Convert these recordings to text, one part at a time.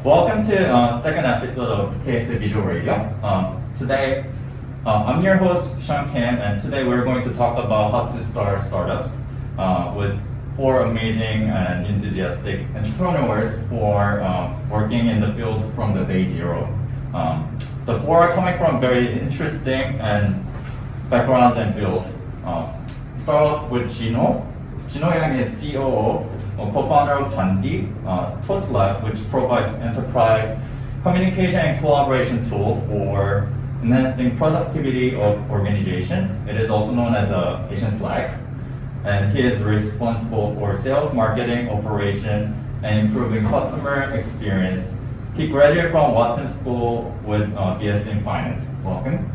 Welcome to second episode of KSEA Visual Radio. Today, I'm your host, Sean Kim, and today we're going to talk about how to start startups with four amazing and enthusiastic entrepreneurs who are working in the field from the day zero. The four are coming from very interesting and backgrounds and field. Start off with Gino. Gino Yang is COO, co-founder of Jandy, Toast Lab, which provides enterprise communication and collaboration tool for enhancing productivity of organization. It is also known as a Asian Slack. And he is responsible for sales, marketing, operation, and improving customer experience. He graduated from Watson School with BSc in Finance. Welcome.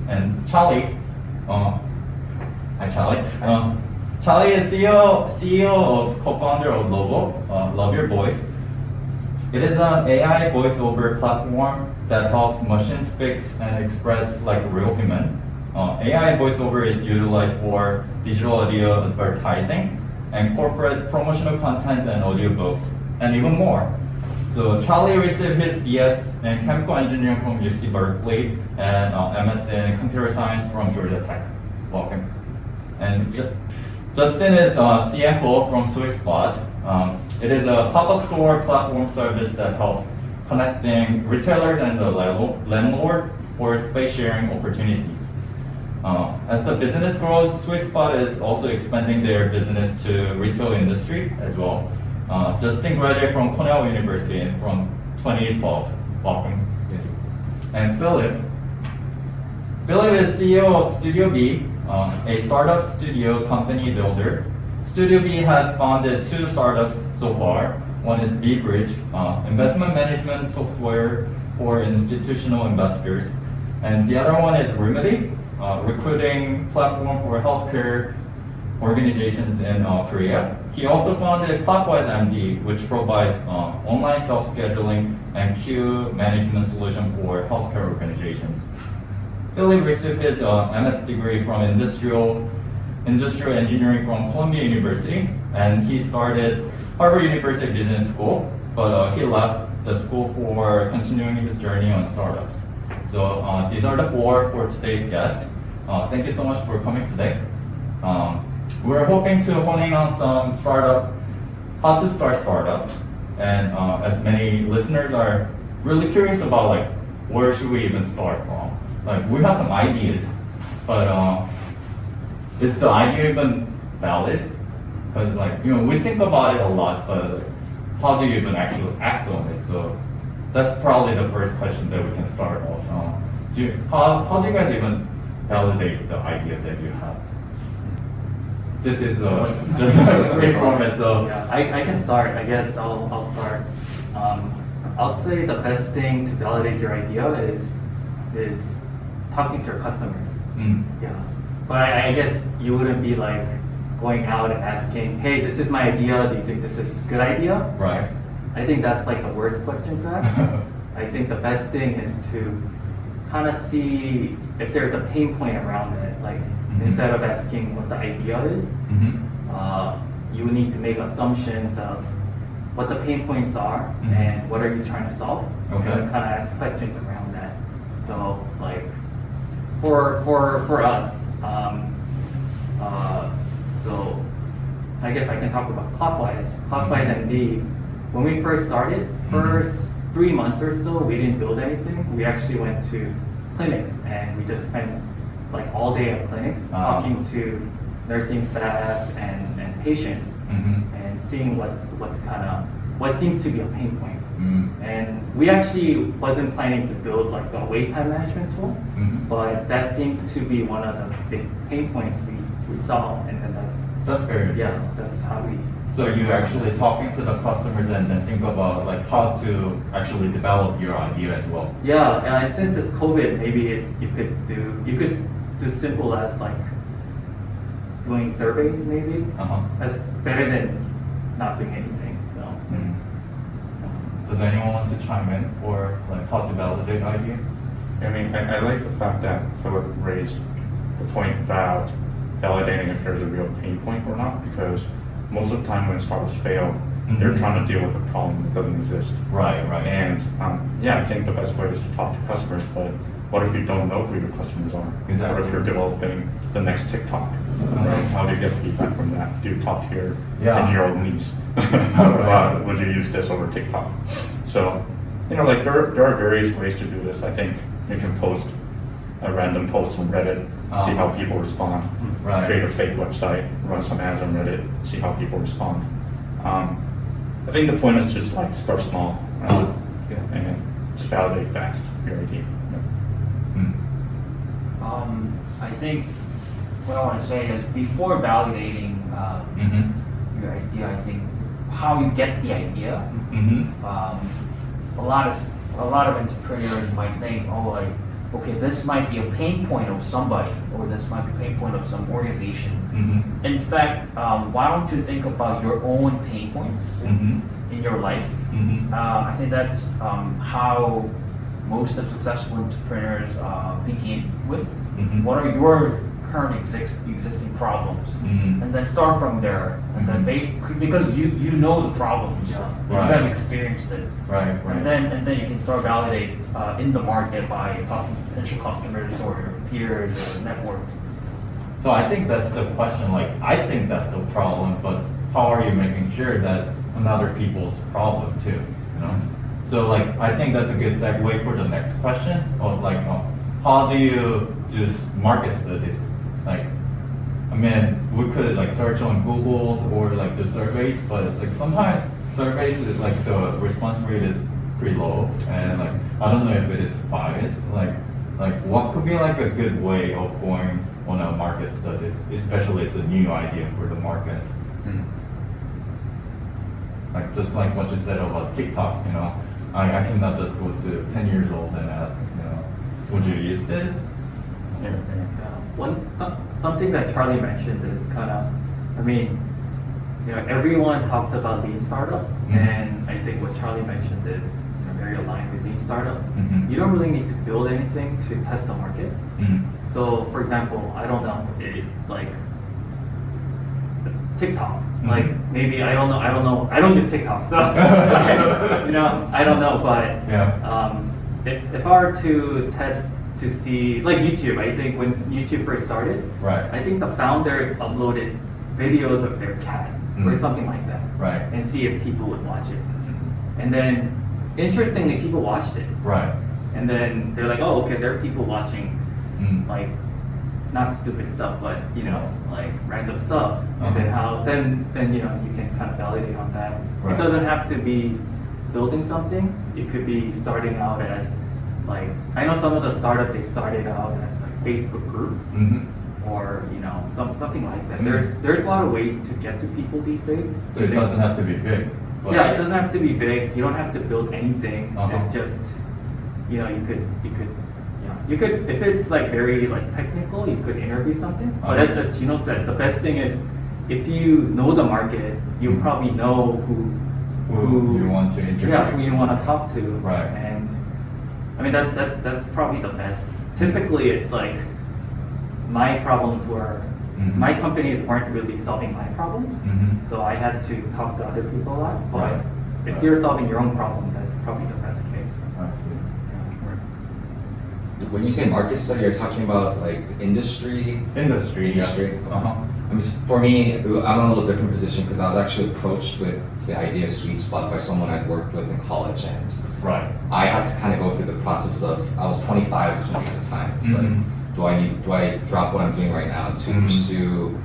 And Charlie. Hi, Charlie. Charlie is CEO of co-founder of Logo, Love Your Voice. It is an AI voiceover platform that helps machines speak and express like real human. AI voiceover is utilized for digital audio advertising and corporate promotional content and audiobooks, and even more. So Charlie received his BS in chemical engineering from UC Berkeley and MS in computer science from Georgia Tech. Welcome. And Justin is CFO from SweetSpot. It is a pop-up store platform service that helps connecting retailers and the landlords for space sharing opportunities. As the business grows, SweetSpot is also expanding their business to retail industry as well. Justin graduated from Cornell University from 2012. Welcome. And Philip is CEO of Studio B, a startup studio company builder. Studio B has founded two startups so far. One is B-Bridge, investment management software for institutional investors. And the other one is Remedy, recruiting platform for healthcare organizations in Korea. He also founded Clockwise MD, which provides online self-scheduling and queue management solution for healthcare organizations. Philip received his MS degree from industrial engineering from Columbia University, and he started Harvard University Business School, but he left the school for continuing his journey on startups. So these are the four for today's guest. Thank you so much for coming today. We're hoping to hone in on some how to start startup, and as many listeners are really curious about like where should we even start from. Like we have some ideas, but is the idea even valid? Because like we think about it a lot, but how do you even actually act on it? So that's probably the first question that we can start off. How do you guys even validate the idea that you have? This is just a free format, so yeah, I can start. I guess I'll start. I'll say the best thing to validate your idea is talking to your customers. Yeah, but I guess you wouldn't be like going out and asking, hey, this is my idea. Do you think this is a good idea? Right. I think that's like the worst question to ask. I think the best thing is to kind of see if there's a pain point around it. Like instead of asking what the idea is, you need to make assumptions of what the pain points are and what are you trying to solve. Okay. And kind of ask questions around that. So like for us, so I guess I can talk about Clockwise MD. When we first started, first 3 months or so, we didn't build anything. We actually went to clinics and we just spent like all day at clinics talking to nursing staff and patients and seeing what seems to be a pain point. And we actually wasn't planning to build like a wait time management tool, but that seems to be one of the big pain points we saw, and then that's very that's how we. So you actually talking to the customers and then think about like how to actually develop your idea as well. Yeah, and since it's COVID, maybe you could do simple as like doing surveys maybe. That's better than not doing anything. So. Does anyone want to chime in for like how to validate idea? I mean, I like the fact that Philip raised the point about validating if there's a real pain point or not, because most of the time when startups fail, They're trying to deal with a problem that doesn't exist. Right, right. And yeah, I think the best way is to talk to customers, but what if you don't know who your customers are? Exactly. What if you're developing the next TikTok? Right? How do you get feedback from that? Do you talk to your Yeah. 10-year-old niece? Right. Would you use this over TikTok? So, like there are various ways to do this. I think you can post a random post on Reddit, see how people respond. Right. Create a fake website, run some ads on Reddit, see how people respond. I think the point is just like start small, right? And just validate fast your idea. I think what I want to say is before validating your idea, I think how you get the idea. A lot of entrepreneurs might think, oh, like, okay, this might be a pain point of somebody, or this might be a pain point of some organization. In fact, why don't you think about your own pain points in your life? I think that's how most of successful entrepreneurs begin with. What are your current existing problems? And then start from there. And then because you know the problems, you have experienced it. Right. And then you can start validate in the market by talking to potential customers or your peers or network. So I think that's the question. Like, I think that's the problem, but how are you making sure that's another people's problem too? So like, I think that's a good segue for the next question of like, how do you do market studies? Like, I mean, we could like search on Google or like the surveys, but like sometimes surveys is like the response rate is pretty low, and like I don't know if it is biased. Like what could be like a good way of going on a market studies, especially it's a new idea for the market. Like just like what you said about TikTok, I cannot just go to 10 years old and ask, would you use this? Something that Charlie mentioned is kind of, I mean, everyone talks about lean startup, and I think what Charlie mentioned is very aligned with lean startup. You don't really need to build anything to test the market. So, for example, I don't know, like TikTok. Like maybe I don't know. I don't use TikTok, so I don't know. But if I were to test to see, like YouTube, I think when YouTube first started, I think the founders uploaded videos of their cat or something like that, and see if people would watch it. And then, interestingly, people watched it. And then they're like, oh, okay, there are people watching, like, not stupid stuff, but like random stuff. And then you can kind of validate on that. It doesn't have to be building something. It could be starting out as like, I know some of the startup, they started out as like Facebook group or something like that. There's a lot of ways to get to people these days. So it doesn't have to be big. Yeah, it doesn't have to be big. You don't have to build anything. It's just you could, if it's like very like technical, you could interview something. But as Gino said, the best thing is if you know the market, you probably know who you want to interview. Yeah, who you want to talk to. And I mean that's probably the best. Typically, it's like my problems were my companies weren't really solving my problems, so I had to talk to other people a lot. But if you're solving your own problem, that's probably the best case. I see. When you say market study, you're talking about like industry. Industry. Yeah. I mean, for me, I'm in a little different position because I was actually approached with the idea of Sweet Spot by someone I'd worked with in college, and I had to kind of go through the process of, I was 25 or something at the time. It's like, do I drop what I'm doing right now to pursue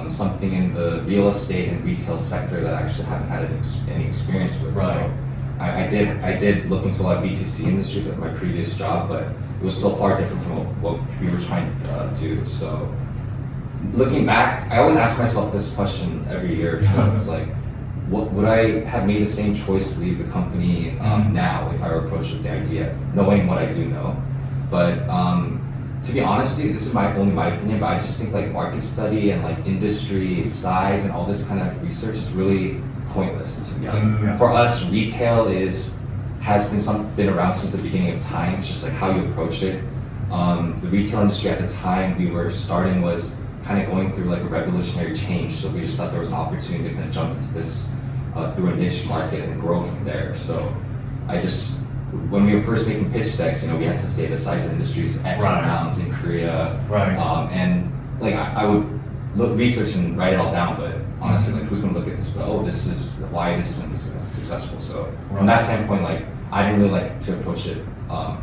something in the real estate and retail sector that I actually haven't had any experience with? So I did look into a lot of B2C industries at my previous job, but it was still far different from what we were trying to do. So looking back, I always ask myself this question every year. So it's like, would I have made the same choice to leave the company now if I were approached with the idea, knowing what I do know? But to be honest with you, this is only my opinion, but I just think like market study and like industry size and all this kind of research is really pointless to me. Like, for us, retail has been around since the beginning of time. It's just like how you approach it. The retail industry at the time we were starting was kind of going through like a revolutionary change, so we just thought there was an opportunity to kind of jump into this through a niche market and grow from there. So when we were first making pitch decks, we had to say the size of the industry is X Right. amount in Korea. Right. And like I would research and write it all down, but honestly, like who's gonna look at this? But this is why this is gonna be successful. So from that standpoint, like I didn't really like to approach it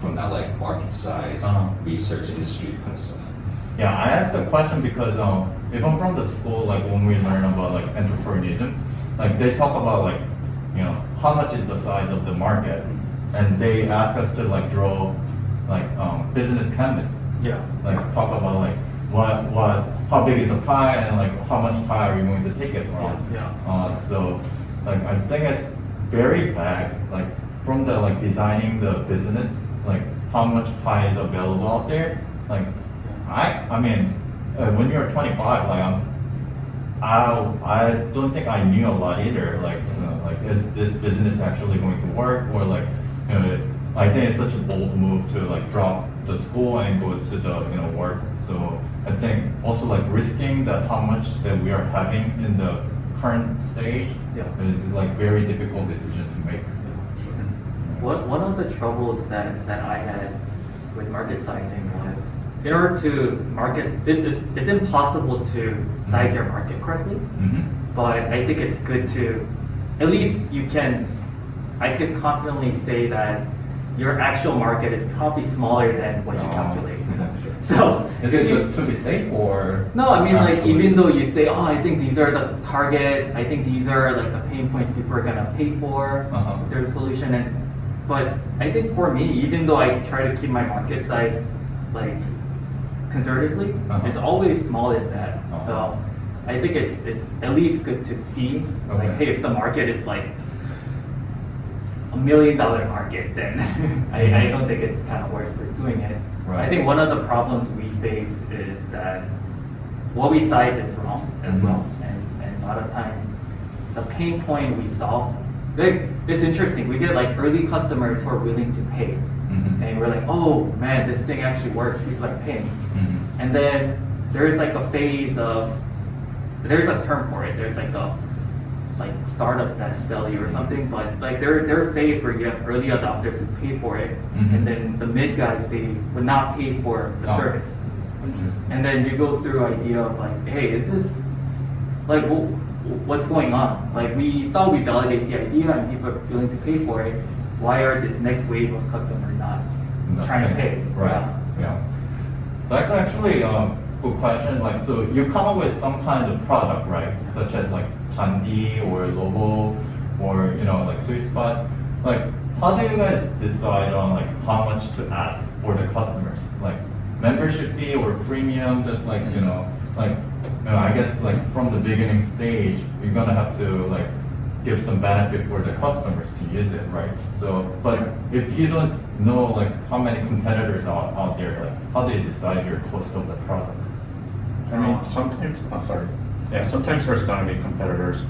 from that like market size, research industry kind of stuff. Yeah, I asked the question because even from the school, like when we learn about like entrepreneurship, like they talk about like, how much is the size of the market, and they ask us to like draw like business canvas. Yeah. Like talk about like how big is the pie and like how much pie are we going to take it from. Yeah. So like I think it's very bad, like from the like designing the business, like how much pie is available out there. Like I mean, when you're 25, like I don't think I knew a lot either. Like like is this business actually going to work, or like I think it's such a bold move to like drop the school and go to the work. So I think also like risking that how much that we are having in the current stage is like very difficult decision to make. One of the troubles that I had with market sizing was, in order to market, it's impossible to size your market correctly. Mm-hmm. But I think it's good to, at least I can confidently say that your actual market is probably smaller than what you calculate. So Is it just to be safe, or? no, I mean like actually- even though you say, oh, I think these are the target, I think these are like the pain points people are gonna pay for, their solution, but I think for me, even though I try to keep my market size like conservatively, it's always smaller than that. So I think it's at least good to see like, hey, if the market is like $1 million market, then I don't think it's kind of worth pursuing it. Right. I think one of the problems we face is that what we size is wrong as well, and a lot of times the pain point we solve, like, it's interesting. We get like early customers who are willing to pay, and we're like, oh man, this thing actually works. People are paying, and then there's like a phase of, there's a term for it. There's like a startup that's value or something, but like there are phase where you have early adopters who pay for it, and then the mid guys, they would not pay for the service. And then you go through idea of like, hey, is this like what's going on? Like we thought we validated the idea and people are willing to pay for it. Why are this next wave of customers not trying to pay? Right. Yeah. That's actually a good question. Like, so you come up with some kind of product, right? Such as like Chandi or Logo or like Sweet Spot. Like, how do you guys decide on like how much to ask for the customers? Like membership fee or premium? Just like I guess like from the beginning stage, you're gonna have to like give some benefit for the customers to use it, right? So, but if you don't know like how many competitors are out there, like how do you decide your cost of the product? I mean, sometimes, I'm sorry. Yeah, sometimes there's going to be competitors,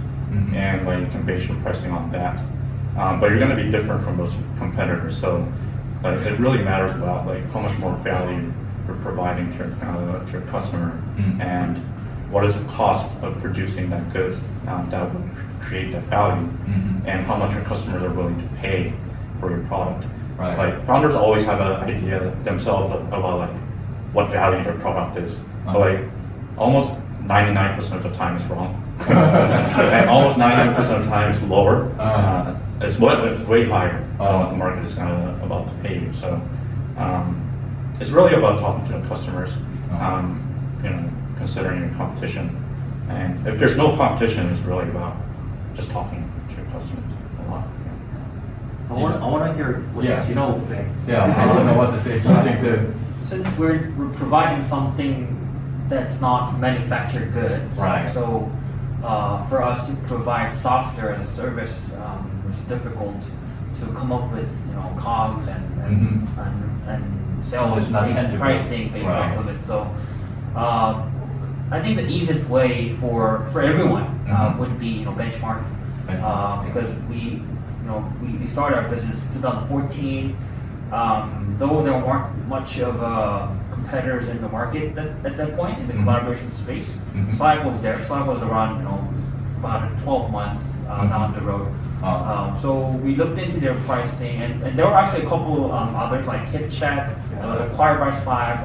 and like you can base your pricing on that. But you're going to be different from those competitors. So, like, it really matters about like how much more value you're providing to your customer, and what is the cost of producing that goods that would create that value, and how much your customers are willing to pay for your product. Right. Like founders always have an idea themselves about like what value their product is, but like almost 99% of the time it's wrong, and almost 99% of the time it's lower. It's way higher than what the market is about to pay you. So it's really about talking to the customers, considering your competition. And if there's no competition, it's really about just talking to your customers a lot. I want to hear what Gino would say. Yeah, I don't know what to say. Something to. Since we're providing something that's not manufactured goods, Right. so for us to provide software as a service, which is difficult to come up with, COGS and sales It's not and tangible. pricing based Right. off of it. So I think the easiest way for everyone would be benchmarking, because we started our business in 2014. Though there weren't much of competitors in the market at that point in the collaboration space, Slack was there. Slack was around about a 12-month down the road. So we looked into their pricing, and there were actually a couple others like HitChat. It was acquired by Slack,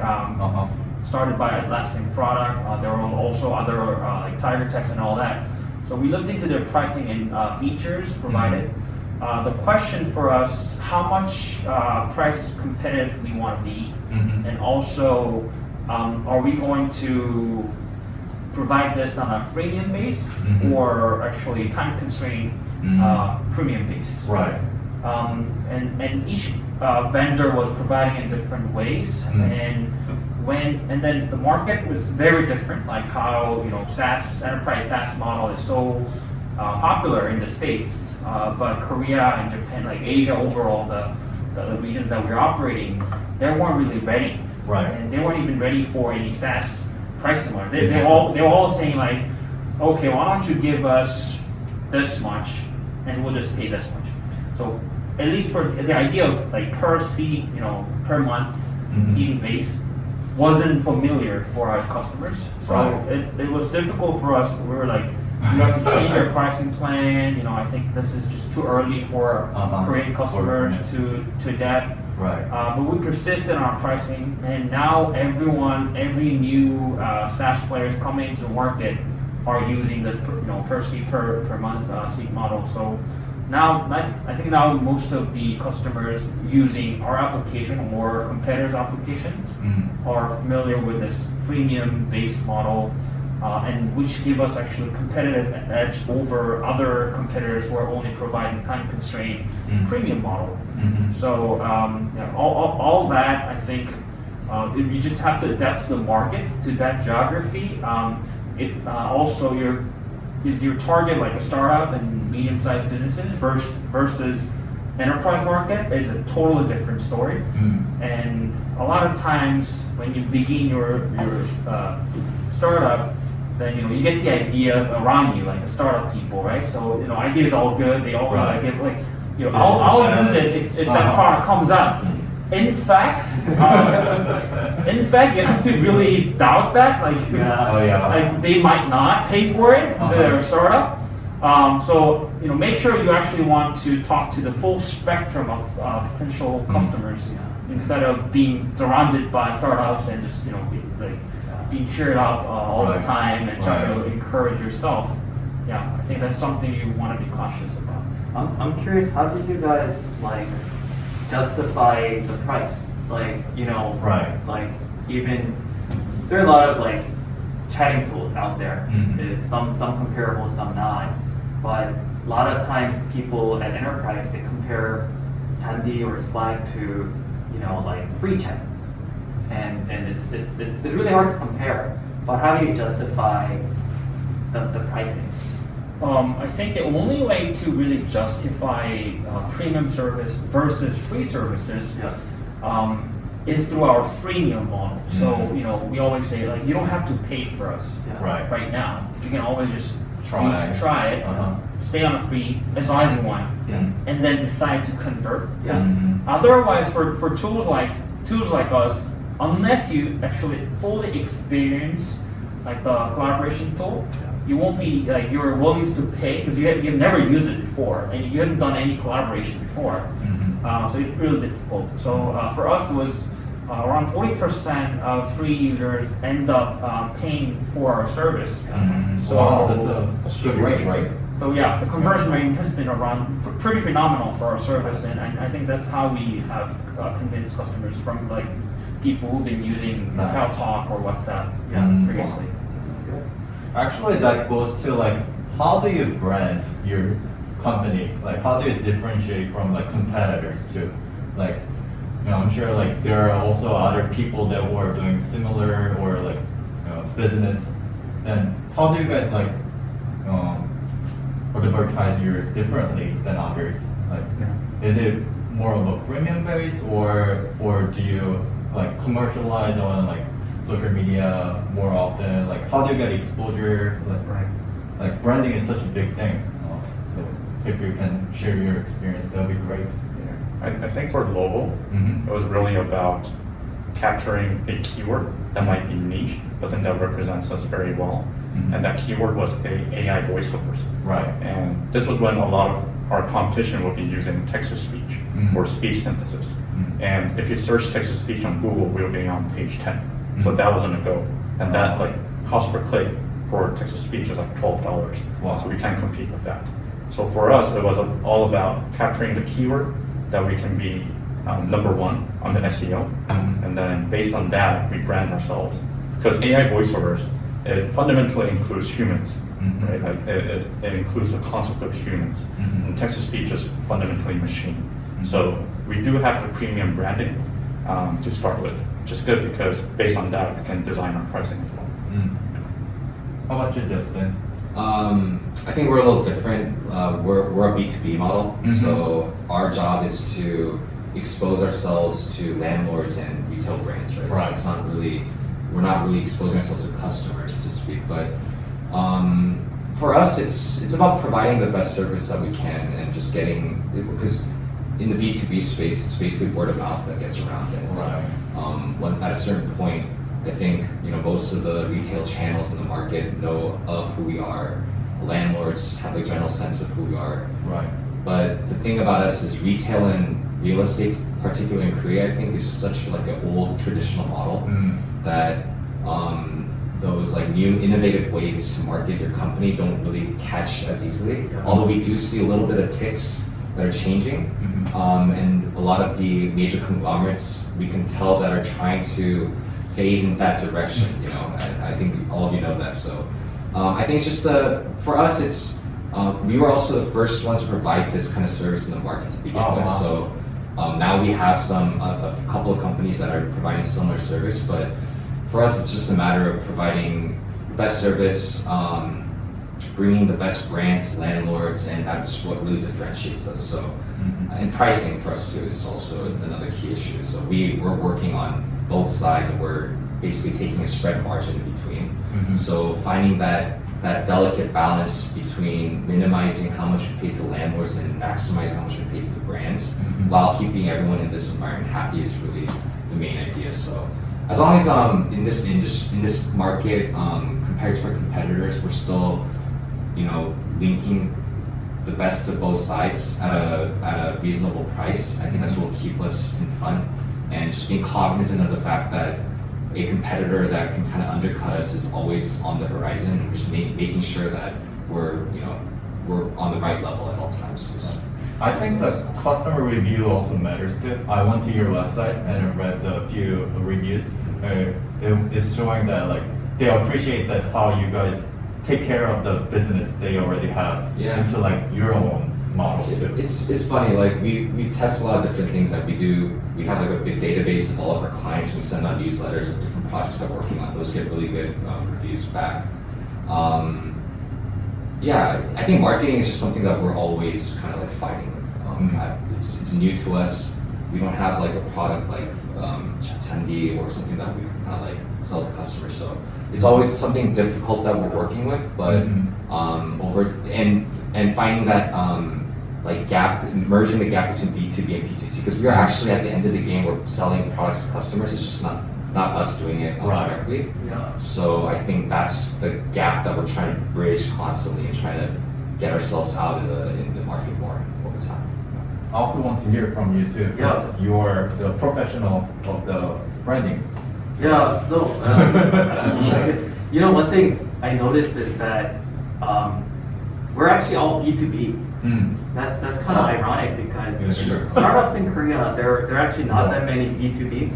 started by Atlassian product. There were also other like Tiger Text and all that. So we looked into their pricing and features provided. The question for us, how much price competitive we want to be, and also are we going to provide this on a freemium base or actually time constrained premium base? Right. And each vendor was providing in different ways, and then the market was very different, like how SaaS enterprise SaaS model is so popular in the States, but Korea and Japan, like Asia overall, the regions that we're operating, they weren't really ready, Right. and they weren't even ready for any SaaS pricing model. They were all saying like, okay, why don't you give us this much, and we'll just pay this much. So at least for the idea of like per seat, per month seating base wasn't familiar for our customers. So Right. it was difficult for us. We were like, you have to change our pricing plan. I think this is just too early for Korean customers to adapt. Right. But we persisted on our pricing, and now every new SaaS players coming into the market are using this per seat per month seat model. So now I think now most of the customers using our application or competitors' applications are familiar with this freemium based model, and which give us actually competitive edge over other competitors who are only providing time constrained premium model. So all that, I think you just have to adapt to the market, to that geography. If also is your target like a startup and medium-sized businesses versus enterprise market is a totally different story. And a lot of times when you begin your startup, then you get the idea around you, like the startup people, right? So ideas all good. They always Right. like it, like I'll use it if that product comes up. In fact, you have to really doubt that. Like, like they might not pay for it because they're a startup. So make sure you actually want to talk to the full spectrum of potential customers instead of being surrounded by startups and just being cheered up all the time and trying to encourage yourself. Yeah, I think that's something you want to be cautious about. I'm curious, how did you guys justify the price? Like even there are a lot of chatting tools out there. Some comparable, some not. But a lot of times people at enterprise they compare Tandy or Slack to free chat, and it's really hard to compare. But how do you justify the pricing? I think the only way to really justify premium service versus free services is through our freemium model. So we always say you don't have to pay for us right now. You can always just try it, stay on a free as long as you want, and then decide to convert. Because otherwise, for tools like us, unless you actually fully experience the collaboration tool, you won't be you're willing to pay because you've never used it before and you haven't done any collaboration before. So it's really difficult. So for us, it was around 40% of free users end up paying for our service. So that's a good rate, right? So yeah, the conversion rate has been around pretty phenomenal for our service, and I think that's how we have convinced customers from people who've been using Kakao Talk or WhatsApp previously. Actually, that goes to how do you brand your company? How do you differentiate from competitors too? I'm sure there are also other people that were doing similar or business. Then how do you guys advertise yours differently than others? Is it more of a premium base or do you commercialize on social media more often? How do you get exposure? Branding is such a big thing. So if you can share your experience, that would be great. I think for global, it was really about capturing a keyword that might be niche, but then that represents us very well. and that keyword was AI voiceovers. Right. And this was when a lot of our competition would be using text-to-speech or speech synthesis. And if you search text-to-speech on Google, we'll be on page 10. So that wasn't a go. And that like cost per click for text-to-speech is like $12. Wow. So we can't compete with that. So for us, it was all about capturing the keyword that we can be number one on the SEO. And then based on that, we brand ourselves. Because AI voiceovers, it fundamentally includes humans, right? Like it includes the concept of humans. And text-to-speech is fundamentally machine. So we do have the premium branding to start with, which is good because based on that, we can design our pricing as well. How about you, Justin? I think we're a little different. We're a B2B model, so our job is to expose ourselves to landlords and retail brands, right? Right. So it's not really, we're not really exposing ourselves to customers to speak, but for us, it's about providing the best service that we can and just getting, because in the B2B space, it's basically word of mouth that gets around it. Right. At a certain point, I think most of the retail channels in the market know of who we are. Landlords have a general sense of who we are. Right. But the thing about us is retail and real estate, particularly in Korea, I think is such like an old traditional model that those like new innovative ways to market your company don't really catch as easily. Although we do see a little bit of ticks that are changing, and a lot of the major conglomerates we can tell that are trying to phase in that direction. I think all of you know that. So I think it's just for us, it's we were also the first ones to provide this kind of service in the market to begin with. Wow. So now we have a couple of companies that are providing similar service, but for us, it's just a matter of providing the best service, bringing the best brands to landlords, and that's what really differentiates us. So, and pricing for us too is also another key issue. So we're working on both sides, and we're basically taking a spread margin in between. So finding that delicate balance between minimizing how much we pay to landlords and maximizing how much we pay to the brands, while keeping everyone in this environment happy is really the main idea. So as long as in this market, compared to our competitors, we're still linking the best of both sides at a reasonable price. I think that's what will keep us in front, and just being cognizant of the fact that a competitor that can kind of undercut us is always on the horizon, and just making sure that we're on the right level at all times. I think the customer review also matters too. I went to your website and I read a few reviews. It's showing that like they appreciate that how you guys take care of the business they already have into like your own model too. It's funny, like we test a lot of different things that we do. We have like a big database of all of our clients. We send out newsletters of different projects that we're working on. Those get really good reviews back. I think marketing is just something that we're always kind of like fighting with. It's new to us. We don't have like a product like Chandi or something that we can kind of like sell to customers. So it's always something difficult that we're working with, but and finding that like merging the gap between B2B and B2C, because we are actually at the end of the game, we're selling products to customers. It's just not us doing it directly. So I think that's the gap that we're trying to bridge constantly and trying to get ourselves out in the market more over time. I also want to hear from you too, because you are the professional of the branding. One thing I noticed is that we're actually all B2B. That's kind of ironic because startups in Korea, there are actually not that many B2B,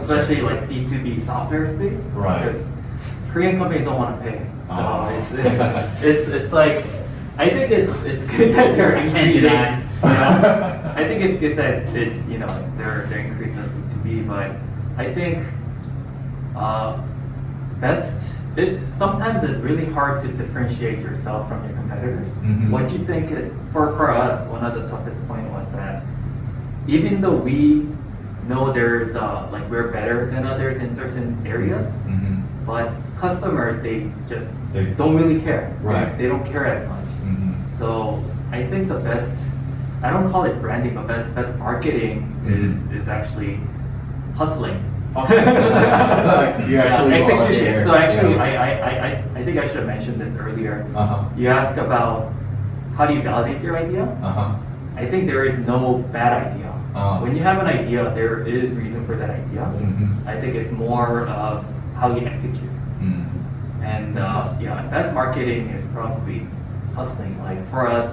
especially like B2B software space. Right. Because Korean companies don't want to pay. So it's like, I think it's good that they're increasing. I think it's good that it's they're increasing B2B, but I think sometimes it's really hard to differentiate yourself from your competitors. What you think is, for us, one of the toughest point was that even though we know there's like we're better than others in certain areas, but customers they don't really care. Right. They don't care as much. So I think the best, I don't call it branding, but best marketing is actually hustling Like, you actually execution. volunteer. So actually, Yeah. I think I should have mentioned this earlier. Uh-huh. You asked about how do you validate your idea? Uh-huh. I think there is no bad idea. When you have an idea, there is reason for that idea. Mhm. I think it's more of how you execute. Mm. And yeah, best marketing is probably hustling. Like for us,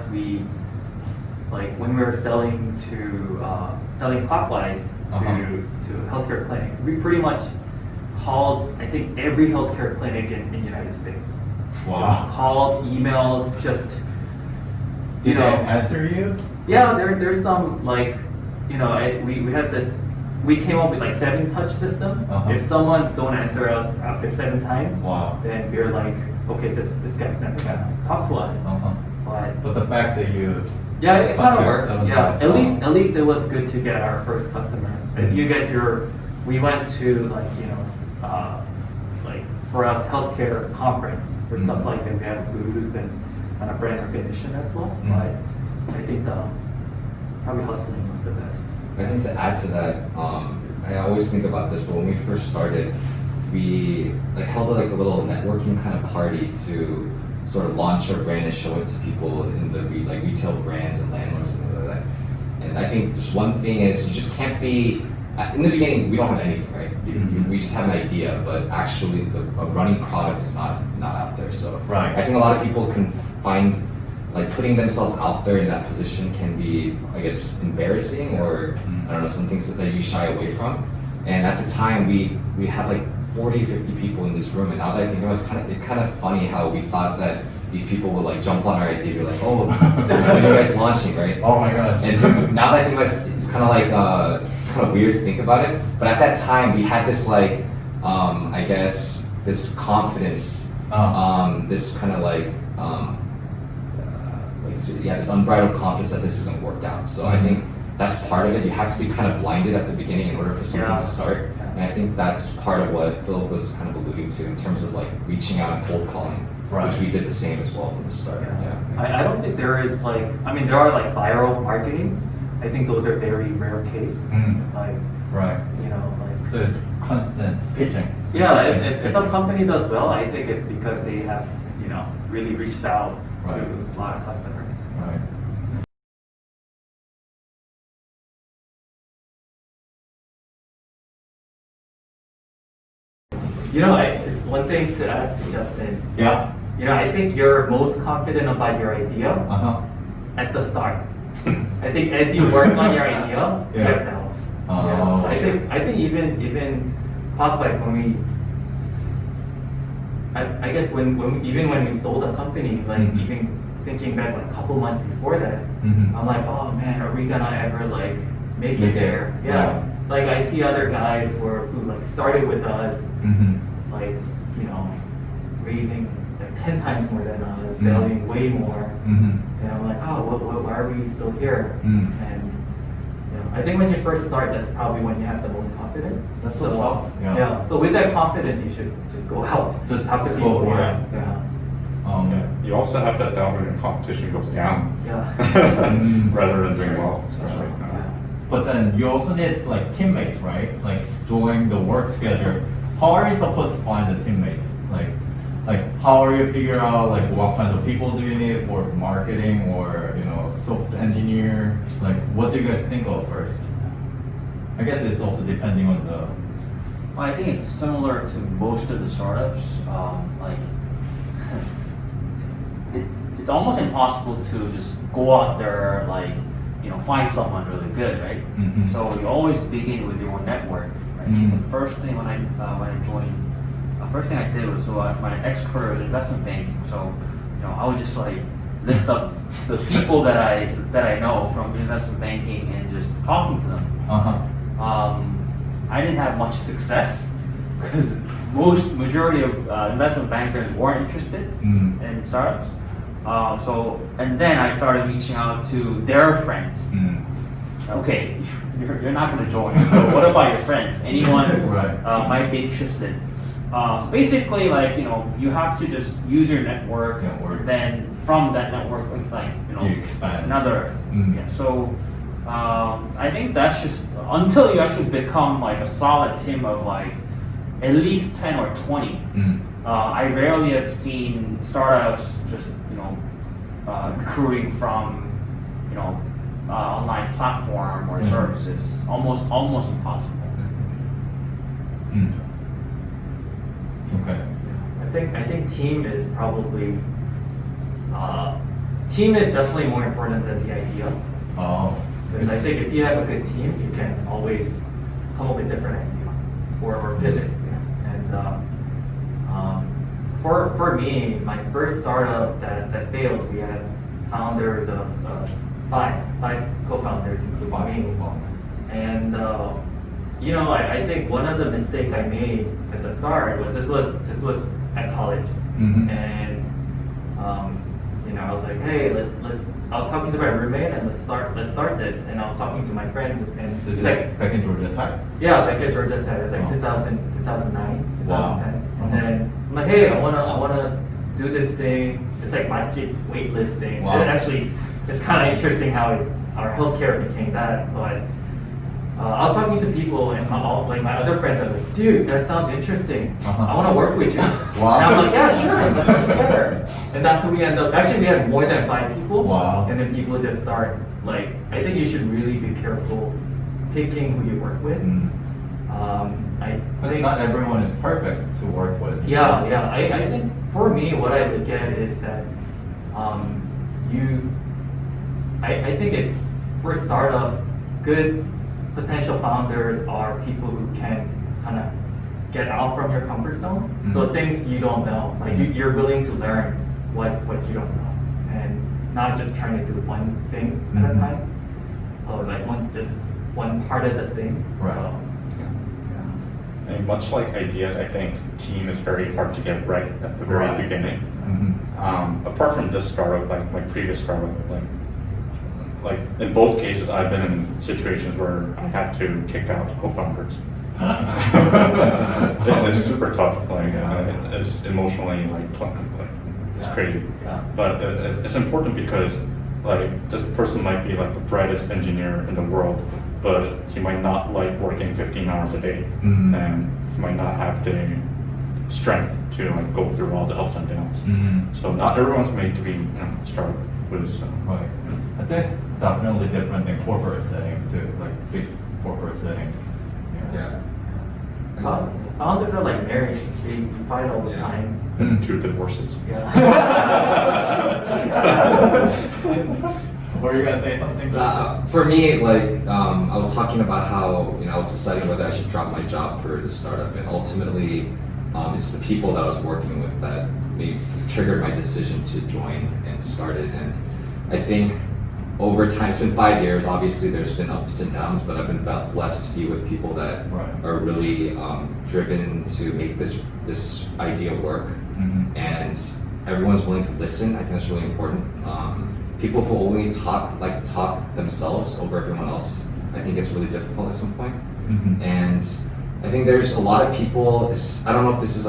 like when we were selling clockwise to healthcare clinics, we pretty much called, I think, every healthcare clinic in the United States. Wow. Just called, emailed, just Did they answer you? Yeah, there's some like, we had this. We came up with like 7-touch system. Uh-huh. If someone don't answer us after 7 times, Wow. then we're like, okay, this guy's never gonna talk to us. Uh-huh. But But the fact that you yeah, it kind of Okay, worked. 7 Yeah, times. at least it was good to get our first customers. If you get we went to like like for us healthcare conference or stuff Mhm. like that. We had a booth and a brand recognition as well. Mhm. But I think probably hustling was the best. I think to add to that, I always think about this, but when we first started, we like held like a little networking kind of party to sort of launch our brand and show it to people in the like retail brands and landlords and things like that. And I think just one thing is you just can't be, in the beginning we don't have anything, right? We just have an idea, but actually a running product is not out there. So Right. I think a lot of people can find like putting themselves out there in that position can be, I guess, embarrassing or I don't know, some things that you shy away from. And at the time we had like 40, 50 people in this room, and now that I think it's kind of funny how we thought that these people would like jump on our idea, be like, oh, when are you guys launching, right? Oh my god. And now that I think about it, it's kind of like it's kind of weird to think about it. But at that time, we had this like I guess this confidence, this kind of like this unbridled confidence that this is going to work out. So I think that's part of it. You have to be kind of blinded at the beginning in order for something to start. And I think that's part of what Philip was kind of alluding to in terms of like reaching out and cold calling, Right. which we did the same as well from the start. Yeah. I don't think there is like, I mean, there are like viral marketings. I think those are very rare case. Mm. Like, Right. like. So it's constant pitching. Yeah, Pitching, if a company does well, I think it's because they have, really reached out Right. to a lot of customers. Right. One thing to add to Justin, Yeah. I think you're most confident about your idea Uh-huh. at the start. I think as you work on your idea, you Yeah. have doubts. Oh, I think even Clockwise when we, I guess when we sold a company, like Mhm. even thinking back like a couple months before that, Mhm. I'm like, oh man, are we gonna ever like make Make it it, there? Yeah. right. Like I see other guys who like started with us, Mhm. like, raising like 10 times more than us, Mhm. valuing way more. Mhm. And I'm like, oh, why are we still here? Mm. And I think when you first start, that's probably when you have the most confidence. That's so tough. Yeah. So with that confidence, you should just go out. Just have to go people. for it. Yeah. You also have that doubt when your competition goes down Yeah. rather than doing well. That's right. Yeah. But then you also need like teammates, right? Like doing the work together. How are you supposed to find the teammates? Like how are you figure out like what kind of people do you need for marketing or software engineer? Like what do you guys think of first? I guess it's also depending on the. Well, I think it's similar to most of the startups. Like, it's almost impossible to just go out there, like, find someone really good, right? Mhm. So you always begin with your network. I think the first thing when I joined, first thing I did was my ex-career was investment banking. So, I would just like list up the people that I know from investment banking and just talking to them. Uh-huh. I didn't have much success because majority of investment bankers weren't interested Mm. in startups. And then I started reaching out to their friends. Mm. Okay, you're not going to join. So what about your friends? Anyone Right. might be interested. So basically, like you have to just use your network. Network. Then from that network, like You expand. another. Mm. Yeah. So I think that's just until you actually become like a solid team of like at least 10 or 20. I rarely have seen startups just recruiting from online platform or services. Almost impossible. Okay. I think team is probably team is definitely more important than the idea. Oh. Because I think if you have a good team, you can always come up with different ideas or pivot. And for me, my first startup that failed, we had founders of five co-founders, including me. And I think one of the mistakes I made at the start was this was at college, and I was like, hey, I was talking to my roommate and let's start this, and I was talking to my friends and This is like, back in Georgia Tech? yeah, back at Georgia Tech. It's like Oh. 2009, Wow. 2010, and then I'm like, hey, I wanna do this thing. It's like matching waitlisting. Wow. And actually, it's kind of interesting how our healthcare became that, but. I was talking to people and my other friends are like, dude, that sounds interesting. I want to work with you. Wow. And I'm like, yeah, sure, let's work together. And that's how we end up. Actually, we had more than 5 people. Wow. And then people just start I think you should really be careful picking who you work with. I Because think not everyone is perfect to work with. yeah. I think for me, what I look at is that I think it's for a startup, good potential founders are people who can kind of get out from your comfort zone. So things you don't know, like you're willing to learn what you don't know, and not just trying to do one thing at a time, or like one part of the thing. Right. So, And much like ideas, I think team is very hard to get right at the very Right. beginning. Apart from this startup, like my previous startup, like in both cases, I've been in situations where I had to kick out co-founders. It's super tough. It's emotionally it's crazy. Yeah. But it's important because this person might be like the brightest engineer in the world, but he might not like working 15 hours a day, and he might not have the strength to go through all the ups and downs. So not everyone's made to be startup with. Right. I think it's definitely different in corporate setting too, like big corporate setting. Yeah. founders are like married; they fight all the Yeah. time. And 2 divorces. Yeah. Were you gonna say something? For me, I was talking about how I was deciding whether I should drop my job for the startup, and ultimately, it's the people that I was working with that triggered my decision to join and start it. And I think over time, it's been 5 years. Obviously, there's been ups and downs, but I've been blessed to be with people that Right. are really driven to make this idea work, and everyone's willing to listen. I think that's really important. People who only talk themselves over everyone else, I think it's really difficult at some point. And I think there's a lot of people. I don't know if this is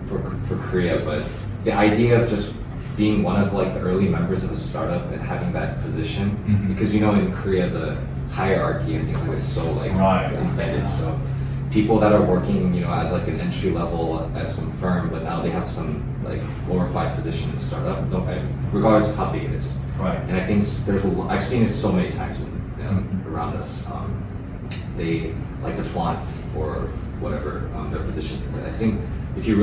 for Korea, but the idea of just being one of the early members of a startup and having that position, because in Korea the hierarchy and things like this is so Right. embedded. So people that are working as an entry level at some firm, but now they have some glorified position in the startup, regardless of how big it is. Right. And I think I've seen it so many times around us. They like to flaunt or whatever their position is. I think you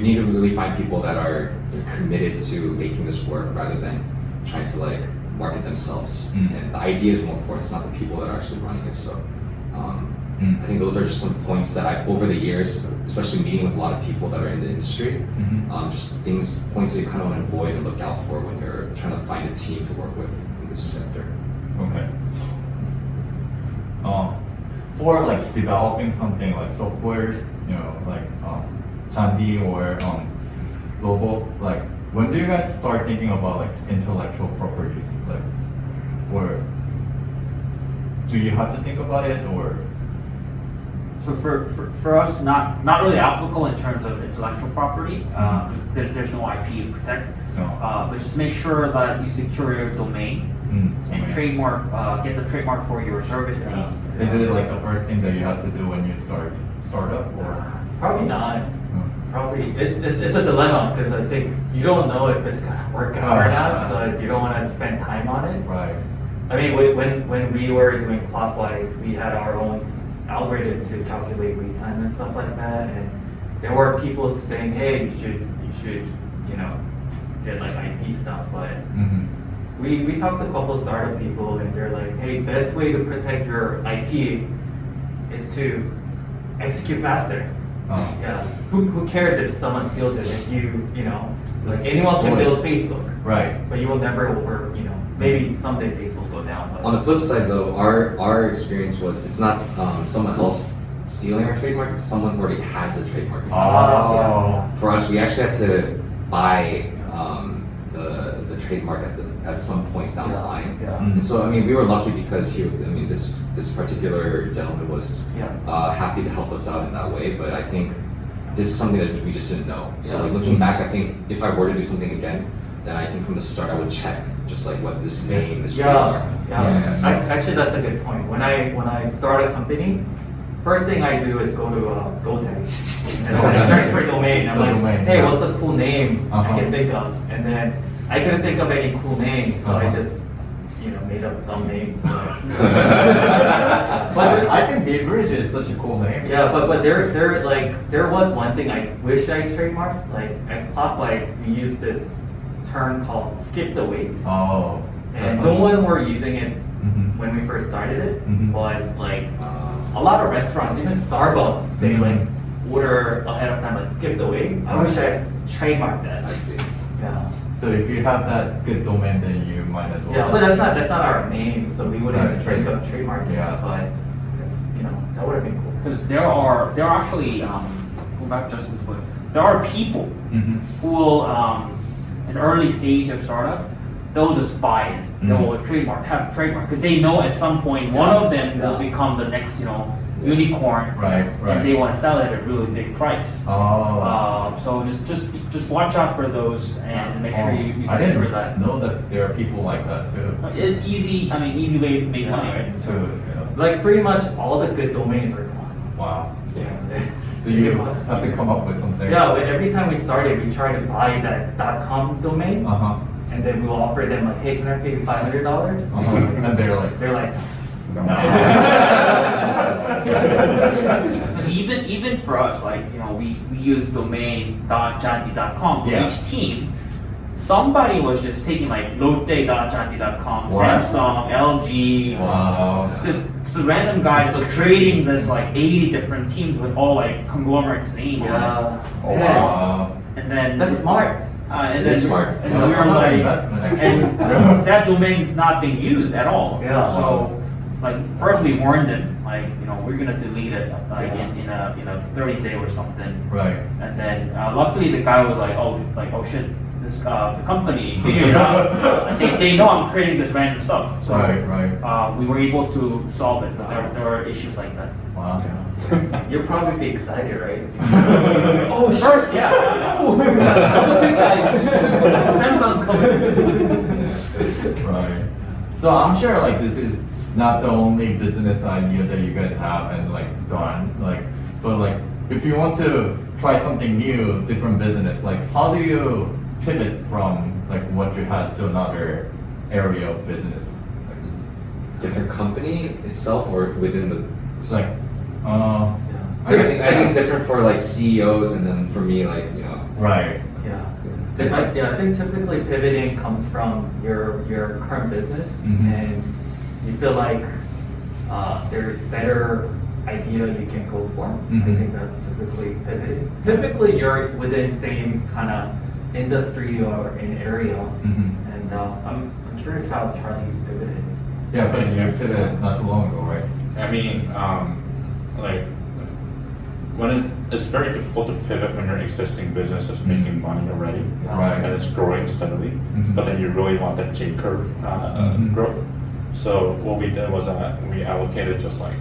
need to really find people that are committed to making this work rather than trying to market themselves. And the idea is more important. It's not the people that are actually running it. So I think those are just some points that over the years, especially meeting with a lot of people that are in the industry, points that you kind of want to avoid and look out for when you're trying to find a team to work with in this sector. Okay. For developing something like software, Chandi or Global, when do you guys start thinking about intellectual properties? Or do you have to think about it, or? So for us, not really applicable in terms of intellectual property. There's no IP to protect. No. But just make sure that you secure your domain and trademark, get the trademark for your service name. Is it like the first thing that you have to do when you start up or? Probably not. Probably it's a dilemma because I think you don't know if it's gonna work out or not, so you don't want to spend time on it. Right. I mean, when we were doing Clockwise, we had our own algorithm to calculate wait time and stuff like that, and there were people saying, hey, you should, get like IP stuff, but we talked to a couple of startup people, and they're like, hey, best way to protect your IP is to execute faster. Oh. Yeah. Who cares if someone steals it? If like anyone can build Facebook, Right. but you will never maybe someday Facebook will go down. But On the flip side, though, our experience was it's not someone else stealing our trademark; it's someone who already has a trademark. Oh. For us, we actually had to buy the trademark at some point down the line. Yeah. And so, I mean, we were lucky because this particular gentleman was happy to help us out in that way. But I think this is something that we just didn't know. So like, looking back, I think if I were to do something again, then I think from the start I would check just like what this name, this trademark. Yeah. So- Actually, that's a good point. When I start a company, first thing I do is go to GoDaddy and I search for domain. I'm The like, domain, hey, yeah. what's a cool name I Uh-huh. can think of? And then I couldn't think of any cool names, so I Uh-huh. just made up dumb names. But I think Beaveridge is such a cool name. Yeah, but there was one thing I wish I trademarked. Like at Clockwise, we used this term called "skip the wait," Oh. and no one were using it Mhm. when we first started it. Mhm. But like a lot of restaurants, even Starbucks, say Mhm. like order ahead of time, like skip the wait. I wish I trademarked that. I see. Yeah. So if you have that good domain, then you might as well. Yeah, but that's not our name, so we wouldn't Right. think of trademarking Yeah. it. But that would have been cool. Because there are actually, go back just a bit, there are people Mhm. who will, in early stage of startup, they'll just buy it. They Mhm. will have trademark, because they know at some point one of them will become the next, unicorn. Right, right. And they want to sell it at a really big price. Oh. So just watch out for those and make sure you I didn't secure that. know that there are people like that too. It's easy way to make money, right? To, Like pretty much all the good domains are gone. wow. Yeah. So you have to come up with something. Yeah, but every time we started, we tried to buy that .com domain, Uh-huh. and then we'll offer them like, hey, can I pay you $500? Uh-huh. And they're like, They're like, Even for us, like we use domain.janti.com for Yeah. each team. Somebody was just taking like lotte.janti.com, What? Samsung, LG, wow. just random guys were creating this like 80 different teams with all like conglomerates name on it. yeah. Oh, wow. And then That's smart. And It is then smart. And Yeah, we that's were a lot of like, investment, actually. and that domain's not being used at all. Yeah. So, like, first we warned them, like, we're gonna delete it, like, Yeah. in a 30-day or something. Right. And then, luckily the guy was like, oh shit, this the company figured it out. I think they know I'm creating this random stuff. So, Right. we were able to solve it, but there were issues like that. Wow. You'll probably be excited, right? Oh, first, yeah. Oh, big guys. Samsung's coming. Right. So I'm sure like this is not the only business idea that you guys have and like done. But like if you want to try something new, different business, like how do you pivot from like what you had to another area of business? Different company itself or within the. It's like, I think it's different for like CEOs and then for me like Right. Yeah. I think typically pivoting comes from your current business, Mhm. and you feel like there's better idea you can go for. Mhm. I think that's typically pivoting. Typically, you're within same kind of industry or an area, Mhm. and I'm curious how Charlie pivoted. Yeah, but you pivoted not too long ago, right? I mean, like, it's very difficult to pivot when your existing business is making money already, Right. and it's growing steadily, Mhm. but then you really want that J curve Mhm. growth. So what we did was we allocated just like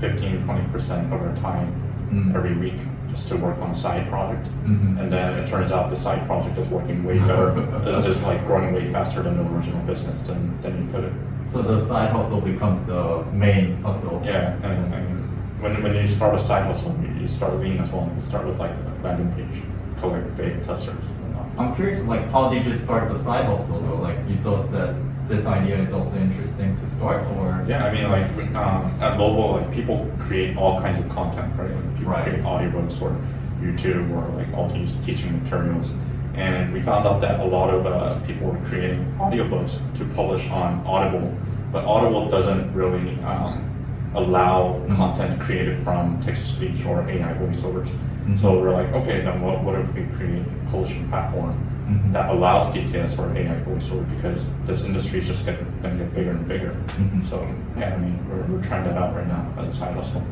15-20% of our time Mm. every week just to work on a side project. Mhm. And then it turns out the side project is working way better, is like growing way faster than the original business than you put it. So the side hustle becomes the main hustle. Yeah, and when you start a side hustle, you start lean as well. You start with like a landing page, collect beta testers. I'm curious, like, how did you start the side hustle though? Like, you thought that this idea is also interesting to start, or? Yeah, I mean, like at Global, like people create all kinds of content, right? Like, people Right. create audiobooks or YouTube or like all these teaching materials, and we found out that a lot of people were creating audiobooks to publish on Audible, but Audible doesn't really allow content created from text-to-speech or AI voiceovers. Mhm. So we're like, okay, then what if we create a publishing platform Mhm. that allows DTS or AI voiceover, because this industry is just going to get bigger and bigger. Mhm. So yeah, I mean, we're trying that out right now as a side hustle.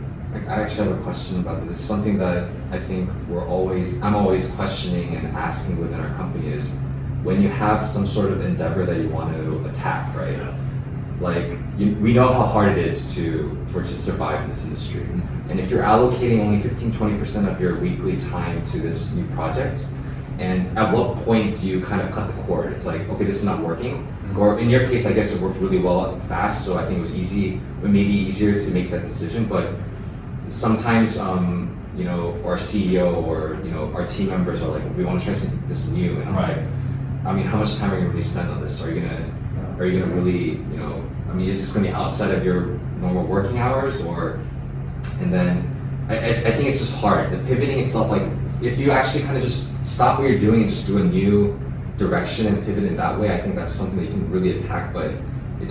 I actually have a question about this. This is something that I think I'm always questioning and asking within our company is when you have some sort of endeavor that you want to attack, right? Like we know how hard it is to survive in this industry. And if you're allocating only 15-20% of your weekly time to this new project, and at what point do you kind of cut the cord? It's like, okay, this is not working. Or in your case, I guess it worked really well fast, so I think it was easy, or maybe easier to make that decision. But sometimes, you know, our CEO or, you know, our team members are like, we want to try something this new. And I'm Right. like, I mean, how much time are you going to really spend on this? Are you gonna really, you know, I mean, is this gonna be outside of your normal working hours, or, and then I think it's just hard. The pivoting itself, like, if you actually kind of just stop what you're doing and just do a new direction and pivot in that way, I think that's something that you can really attack. But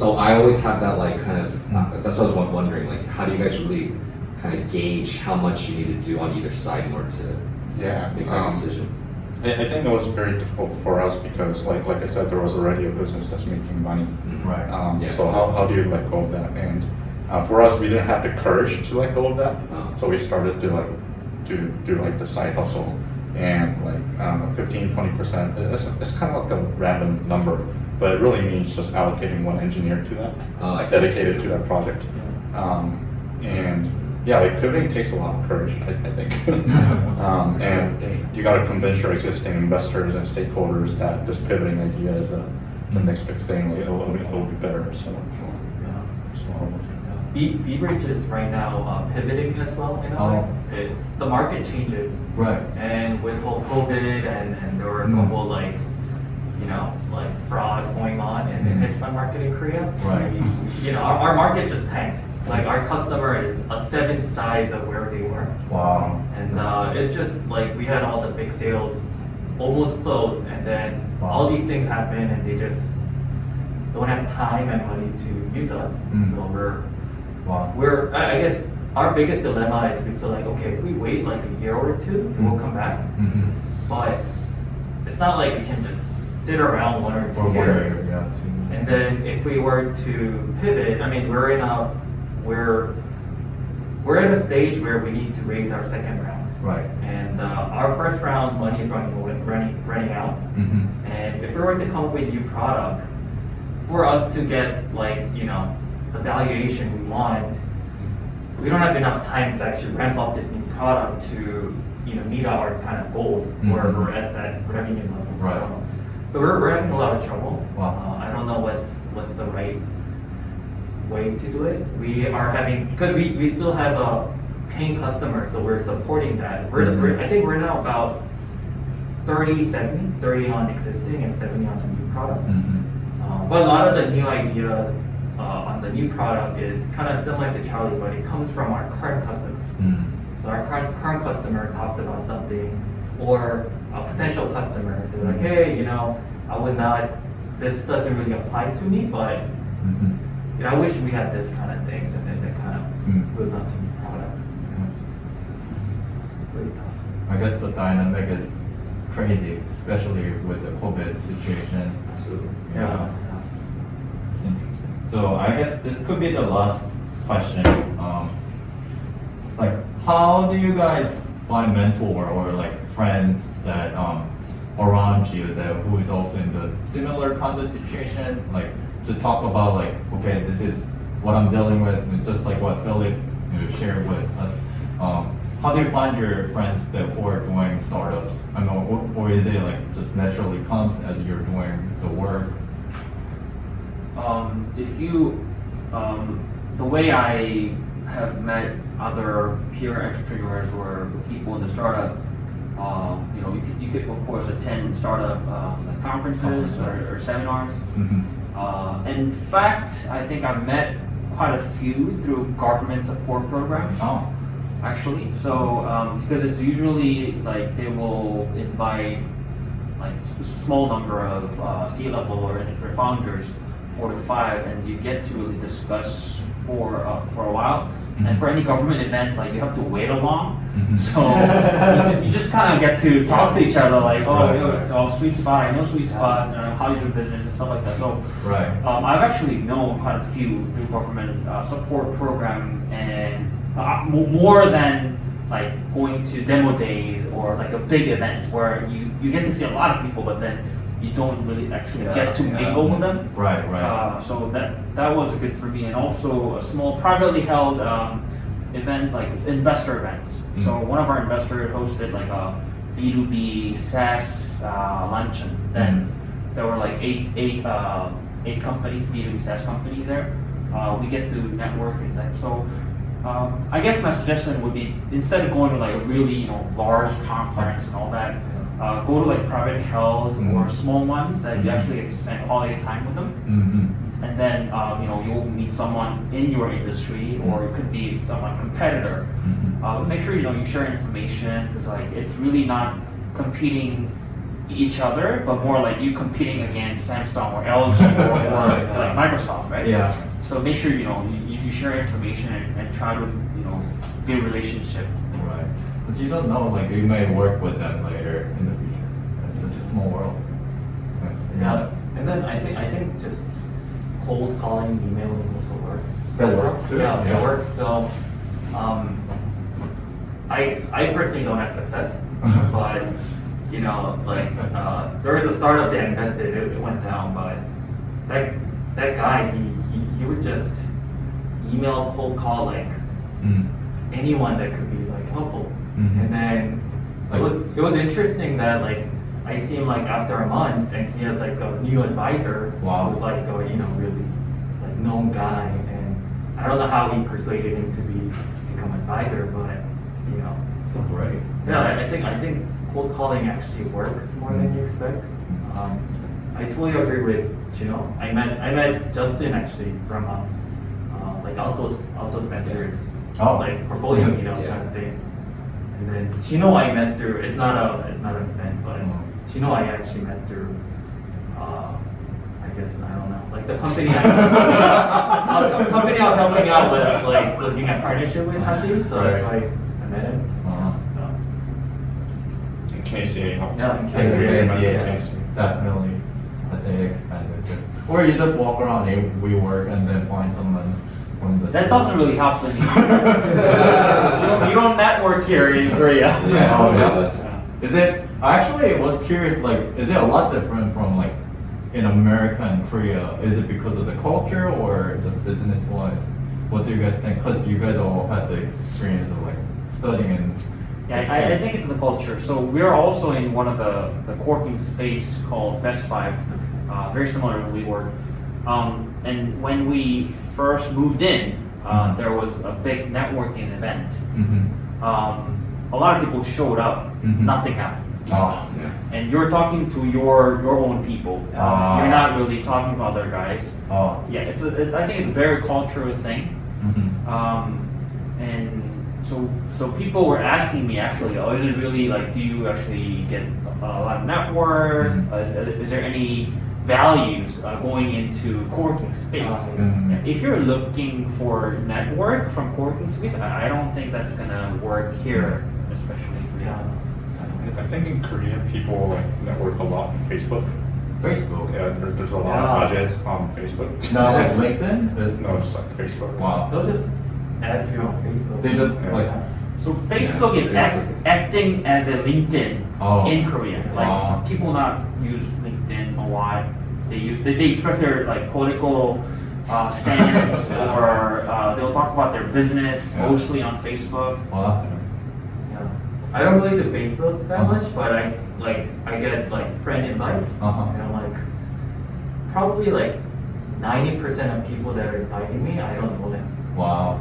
I always have that like kind of, that's what I was wondering, like, how do you guys really kind of gauge how much you need to do on either side in order to make that decision? I think it was very difficult for us because, like I said, there was already a business that's making money. Right. Yeah. So how do you let go of that? And for us, we didn't have the courage to let go of that. Oh. So we started to do like the side hustle, and like 15-20%. It's kind of like a random number, but it really means just allocating one engineer to that, Oh, I see. dedicated to that project. And yeah, like pivoting takes a lot of courage, I think. And you got to convince your existing investors and stakeholders that this pivoting idea is the next big thing. Like, it'll be better. So. Beaverage is right now pivoting as well in a way. The market changes. Right. And with whole COVID and there were a couple like, you know, like fraud going on in the hedge fund market in Korea. Right. You know, our market just tanked. Like our customer is a 7th size of where they were. Wow. And it's just like we had all the big sales almost closed, and then Wow. all these things happen and they just don't have time and money to use us. Mm. So Wow. I guess our biggest dilemma is we feel like, okay, if we wait like a year or two, we'll come back. Mm-hmm. But it's not like we can just sit around 1 or 2 Or years. where, yeah. And then if we were to pivot, I mean, we're at a stage where we need to raise our second round. Right. And our first round money is running out. Mm-hmm. And if we were to come up with a new product, for us to get like, you know, the valuation we want, we don't have enough time to actually ramp up this new product to, you know, meet our kind of goals where Mhm. we're at that revenue level. Right. So we're having a lot of trouble. Wow. I don't know what's the right way to do it. We are having, because we still have a paying customer, so we're supporting that. I think we're now about 30 on existing and 70 on the new product. Mm-hmm. But a lot of the new ideas on the new product is kind of similar to Charlie, but it comes from our current customers. Mm-hmm. So our current customer talks about something, or a potential customer, they're like, hey, you know, this doesn't really apply to me, but Mm-hmm. you know, I wish we had this kind of things, and then they kind of moves on to new product. It's really tough. I guess the dynamic is crazy, especially with the COVID situation. Absolutely. Yeah. It's interesting. So I guess this could be the last question. Like, how do you guys find mentor or like friends that around you who is also in the similar kind of situation, like to talk about like, okay, this is what I'm dealing with, and just like what Philip shared with us. how do you find your friends that who are doing startups? I mean, or is it like just naturally comes as you're doing the work? If you, the way I have met other peer entrepreneurs or people in the startup, you know, you could of course attend startup like conferences or seminars. In fact, I think I've met quite a few through government support programs. Oh. Actually, so because it's usually like they will invite like small number of C-level or founders, 4 to 5, and you get to really discuss for a while. And for any government events, like you have to wait along, so you just kind of get to talk to each other, like, oh, Sweet Spot, I know Sweet Spot, how's your business and stuff like that. So I've actually known quite a few through government support program, and more than like going to demo days or like a big events where you get to see a lot of people, but then you don't really actually get to mingle with them. So that was good for me, and also a small privately held event, like investor events. So one of our investors hosted like a B2B SaaS luncheon. Then there were like eight companies, B2B SaaS companies there. We get to network and that. So I guess my suggestion would be, instead of going to like a really large conference and all that, go to like private held or small ones that you actually get to spend quality time with them. And then you'll meet someone in your industry, or it could be someone competitor. Make sure you share information, because like it's really not competing each other, but more like you competing against Samsung or LG or like Microsoft, right? Yeah. So make sure you share information and try to build a relationship. Right. Because you don't know, like you may work with them later in the future. It's such a small world. Yeah. And then I think just cold calling, emailing also works. That works too. Yeah, it works. So I personally don't have success, but there was a startup that invested, it went down, but that guy, he would just email, cold call like anyone that could be like helpful. And then it was interesting that like I see him like after a month, and he has like a new advisor who's like a really like known guy, and I don't know how he persuaded him to become advisor, but So great. yeah, I think cold calling actually works more than you expect. I totally agree with Chino. I met Justin actually from like Altos Ventures, like portfolio kind of thing. And then Chino I met through, it's not an event, but Chino I actually met through I guess, I don't know, like the company I was helping out was like looking at partnership with Handy, so that's why I met him. KSEA helps. Yeah, KSEA, definitely. I think it expanded too. Or you just walk around WeWork and then find someone from the. That doesn't really happen. You don't network here in Korea. Is it? I actually was curious. Like, is it a lot different from like in America and Korea? Is it because of the culture or the business wise? What do you guys think? Because you guys all had the experience of like studying in. Yeah, I think it's the culture. So we're also in one of the co-working space called Fest 5, very similar to WeWork. And when we first moved in, there was a big networking event. A lot of people showed up, nothing happened. And you're talking to your own people. You're not really talking to other guys. Yeah, I think it's a very cultural thing. And so people were asking me actually, is it really like, do you actually get a lot of network? Is there any values going into co-working space? If you're looking for network from co-working space, I don't think that's gonna work here, especially in Korea. I think in Korea people like network a lot on Facebook. Facebook. Yeah, there's a lot of projects on Facebook. Not like LinkedIn. No, just like Facebook. Wow. They'll just add you on Facebook. They just like. So Facebook is acting as a LinkedIn in Korea. Like people not use LinkedIn a lot. They express their like political stance, or they'll talk about their business mostly on Facebook. I don't really do Facebook that Uh-huh. much, but I get like friend invites, Uh-huh. and like probably like 90% of people that are inviting me, I don't know them. Wow.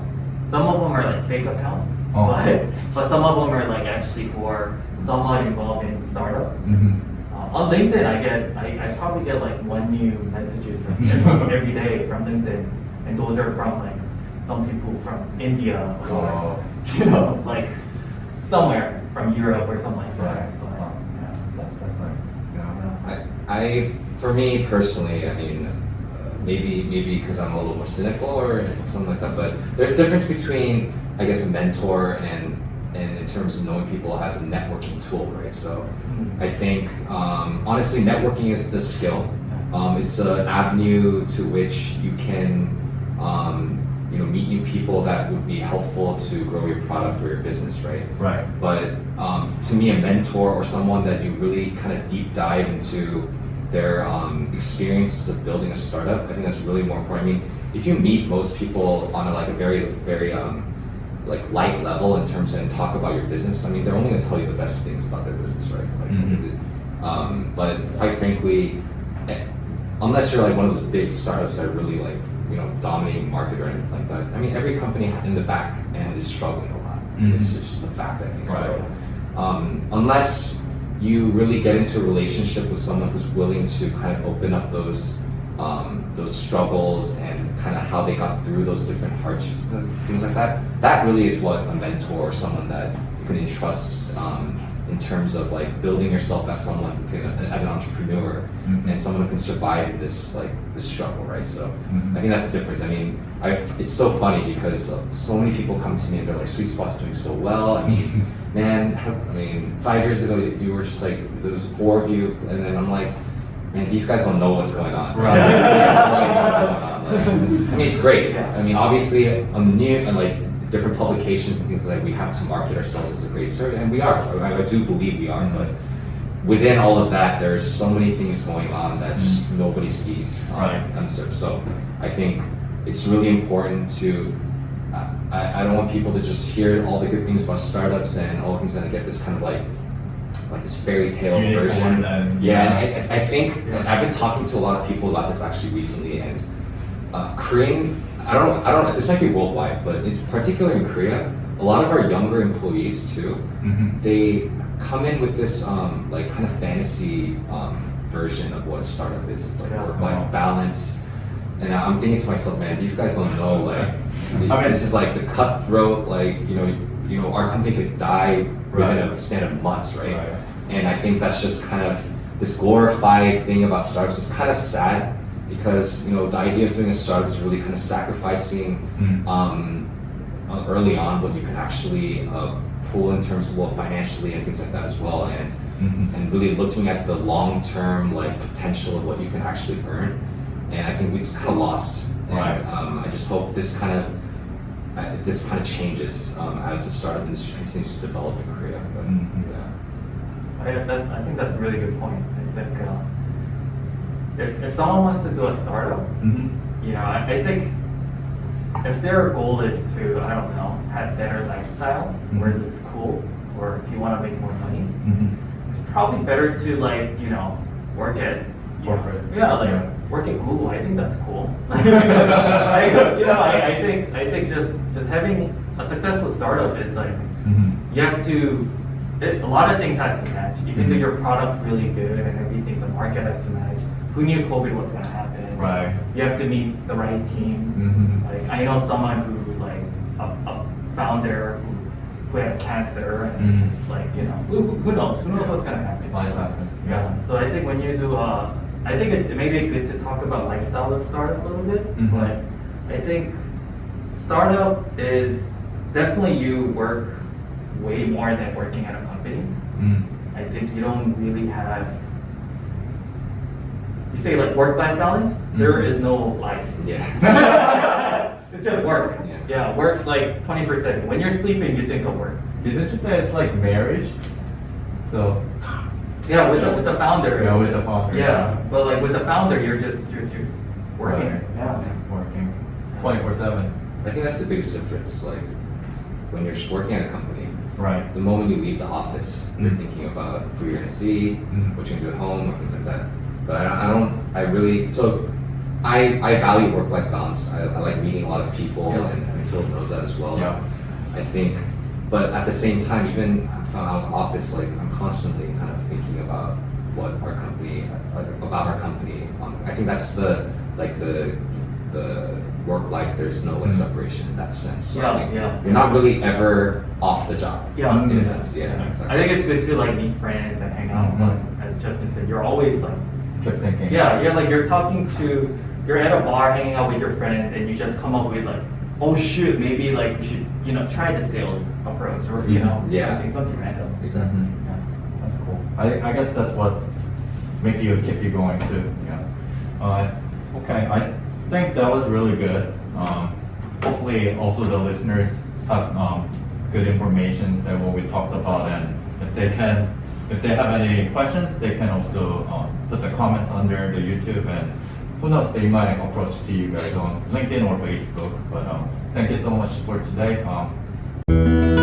Some of them are like fake accounts, Oh. but some of them are like actually who are somewhat involved in startup. Mm-hmm. On LinkedIn, I probably get like one new messages every day from LinkedIn, and those are from like some people from India or Oh. like somewhere from Europe or something like that. Right. But, yeah. That's definitely. Yeah. I for me personally, I mean, maybe because I'm a little more cynical or something like that, but there's a difference between, I guess, a mentor and in terms of knowing people as a networking tool, right? So I think honestly, networking is the skill. It's an avenue to which you can meet new people that would be helpful to grow your product or your business, right? Right. But to me, a mentor or someone that you really kind of deep dive into their experiences of building a startup, I think that's really more important. I mean, if you meet most people on a very like light level in terms and talk about your business, I mean, they're only going to tell you the best things about their business, right? Like, but quite frankly, unless you're like one of those big startups that are really like dominating market or anything like that, I mean, every company in the back end is struggling a lot. It's just a fact, I think. Right. So unless you really get into a relationship with someone who's willing to kind of open up those struggles and kind of how they got through those different hardships and things like that, that really is what a mentor or someone that you can entrust in terms of like building yourself as someone who can, as an entrepreneur, and someone who can survive in this struggle, right? So I think that's the difference. I mean, it's so funny because so many people come to me and they're like, Sweet Spot's doing so well. I mean, man, 5 years ago you were just like, there was 4 of you, and then I'm like, man, these guys don't know what's going on. Right. I mean, it's great. I mean, obviously, on the new and like different publications and things like that, we have to market ourselves as a great service, and we are. I do believe we are, but within all of that, there's so many things going on that just nobody sees. Right. So I think it's really important to. I don't want people to just hear all the good things about startups and all the things and get this kind of like this fairy tale version. And, and I think I've been talking to a lot of people about this actually recently, and Korean. I don't know. This might be worldwide, but it's particular in Korea. A lot of our younger employees too. They come in with this like kind of fantasy version of what a startup is. It's like work-life balance. And I'm thinking to myself, man, these guys don't know, like, this is like the cutthroat, like, our company could die within a span of months, right? And I think that's just kind of this glorified thing about startups. It's kind of sad because, the idea of doing a startup is really kind of sacrificing early on what you can actually pull in terms of financially and things like that as well, and really looking at the long-term like potential of what you can actually earn. And I think we just kind of lost. And, I just hope this kind of changes as the startup industry continues to develop in Korea. But, I think that's a really good point. I think if someone wants to do a startup, I think if their goal is to, I don't know, have better lifestyle, where it's cool, or if you want to make more money, it's probably better to work at corporate. Work at Google. I think that's cool. I think just having a successful startup is like you have to. A lot of things have to match. Even though your product's really good and everything, the market has to match. Who knew COVID was gonna happen? Right. You have to meet the right team. Like I know someone who a founder who had cancer and just who knows what's gonna happen. Life happens. Yeah. So I think when you do I think it may be good to talk about lifestyle of startup a little bit, but I think startup is definitely you work way more than working at a company. I think you don't really have, you say like work-life balance, there is no life. Yeah. It's just work. Yeah, work like 24/7. When you're sleeping, you think of work. Didn't you say it's like marriage? So. Yeah, with the founder. Yeah, with the founder. Yeah, but like with the founder, you're just working. Right. Yeah. Working 24/7. I think that's the biggest difference. Like when you're just working at a company, Right. The moment you leave the office, you're thinking about who you're gonna see, what you're gonna do at home, or things like that. But I value work-life balance. I like meeting a lot of people, Yeah. and Philip knows that as well. Yeah. I think, but at the same time, even out of office, like I'm constantly kind of thinking about what our company, about our company. I think that's the work life. There's no like separation in that sense. So I think you're not really ever off the job. Yeah. in a sense. Yeah, exactly. I think it's good to like meet friends and hang out. But as Justin said, you're always like, Keep thinking. yeah, like you're at a bar hanging out with your friend, and you just come up with like, oh shoot, maybe like we should try the sales approach, or Yeah. something random. Exactly. Yeah. That's cool. I guess that's what keep you going too. Yeah. Okay. I think that was really good. Hopefully, also the listeners have good information that what we talked about, and if they have any questions, they can also put the comments under the YouTube, and who knows, they might approach to you guys on LinkedIn or Facebook. But thank you so much for today.